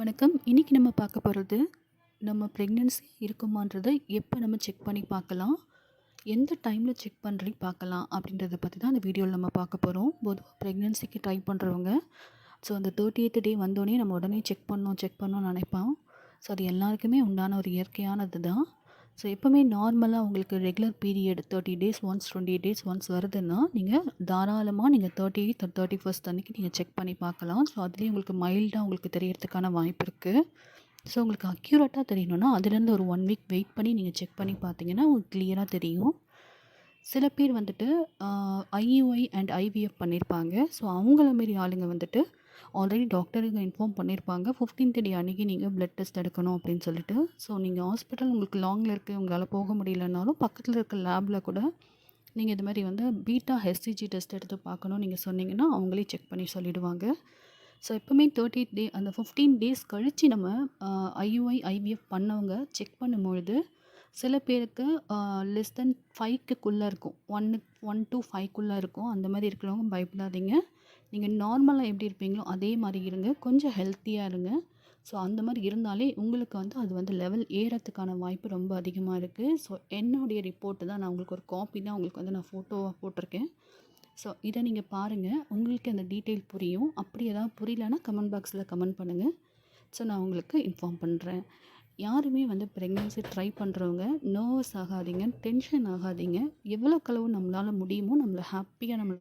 வணக்கம். இன்னைக்கு நம்ம பார்க்க போறது, நம்ம பிரெக்னன்சி இருக்குமான்றத எப்போ நம்ம செக் பண்ணி பார்க்கலாம்? எந்த டைமில் செக் பண்ணி பார்க்கலாம்? அப்படின்றத பத்தி தான் இந்த வீடியோல நம்ம பார்க்க போறோம். பொதுவா பிரெக்னன்சிக்கு ட்ரை பண்ணுறவங்க, ஸோ அந்த 30த் டே வந்தோனே நம்ம உடனே செக் பண்ணணும்னு நினைப்போம். ஸோ அது எல்லாருக்குமே உண்டான ஒரு இயற்கையானது தான். ஸோ எப்போவுமே நார்மலாக உங்களுக்கு regular period 30 days once, 28 days once வருதுன்னா, நீங்கள் தாராளமாக நீங்கள் 30th 31st அன்னைக்கு நீங்கள் செக் பண்ணி பார்க்கலாம். ஸோ அதுலேயே உங்களுக்கு மைல்டாக உங்களுக்கு தெரியறதுக்கான வாய்ப்பு இருக்குது. ஸோ உங்களுக்கு அக்யூரேட்டாக தெரியணும்னா, அதுலேருந்து ஒரு 1 வீக் வெயிட் பண்ணி நீங்கள் செக் பண்ணி பார்த்தீங்கன்னா, உங்களுக்கு கிளியராக தெரியும். சில பேர் வந்துட்டு ஐயுஐ அண்ட் ஐவிஎஃப் பண்ணியிருப்பாங்க. ஸோ அவங்கள மாரி ஆளுங்க வந்துட்டு ஆல்ரெடி டாக்டருங்க இன்ஃபார்ம் பண்ணியிருப்பாங்க. 15th டே அன்னைக்கு நீங்கள் பிளட் டெஸ்ட் எடுக்கணும் அப்படின்னு சொல்லிட்டு. ஸோ நீங்கள் ஹாஸ்பிட்டல் உங்களுக்கு லாங்கில் இருக்குது, உங்களால் போக முடியலனாலும் பக்கத்தில் இருக்க லேபில் கூட நீங்கள் இது மாதிரி வந்து பீட்டா ஹெச்சிஜி டெஸ்ட் எடுத்து பார்க்கணும் நீங்கள் சொன்னீங்கன்னா அவங்களே செக் பண்ணி சொல்லிடுவாங்க. ஸோ எப்போவுமே 30th டே அந்த 15 டேஸ் கழித்து நம்ம ஐயுஐ ஐவிஎஃப் பண்ணவங்க செக் பண்ணும்பொழுது சில பேருக்கு லெஸ் தென் 5க்குள்ளே இருக்கும். 1 to 5க்குள்ளே இருக்கும். அந்த மாதிரி இருக்கிறவங்க பயப்படாதீங்க. நீங்கள் நார்மலாக எப்படி இருப்பீங்களோ அதே மாதிரி இருங்க. கொஞ்சம் ஹெல்த்தியாக இருங்க. ஸோ அந்த மாதிரி இருந்தாலே உங்களுக்கு வந்து அது வந்து லெவல் ஏறத்துக்கான வாய்ப்பு ரொம்ப அதிகமாக இருக்குது. ஸோ என்னுடைய ரிப்போர்ட்டு தான், நான் உங்களுக்கு ஒரு காப்பி தான் உங்களுக்கு வந்து நான் ஃபோட்டோவாக போட்டிருக்கேன். ஸோ இதை நீங்கள் பாருங்கள். உங்களுக்கு அந்த டீட்டெயில் புரியும். அப்படி ஏதாவது புரியலன்னா கமெண்ட் பாக்ஸில் கமெண்ட் பண்ணுங்கள். ஸோ நான் உங்களுக்கு இன்ஃபார்ம் பண்ணுறேன். யாருமே வந்து ப்ரெக்னன்சி ட்ரை பண்ணுறவங்க நர்வஸ் ஆகாதீங்க, டென்ஷன் ஆகாதீங்க. எவ்வளோக்களவு நம்மளால் முடியுமோ நம்மளை ஹாப்பியாக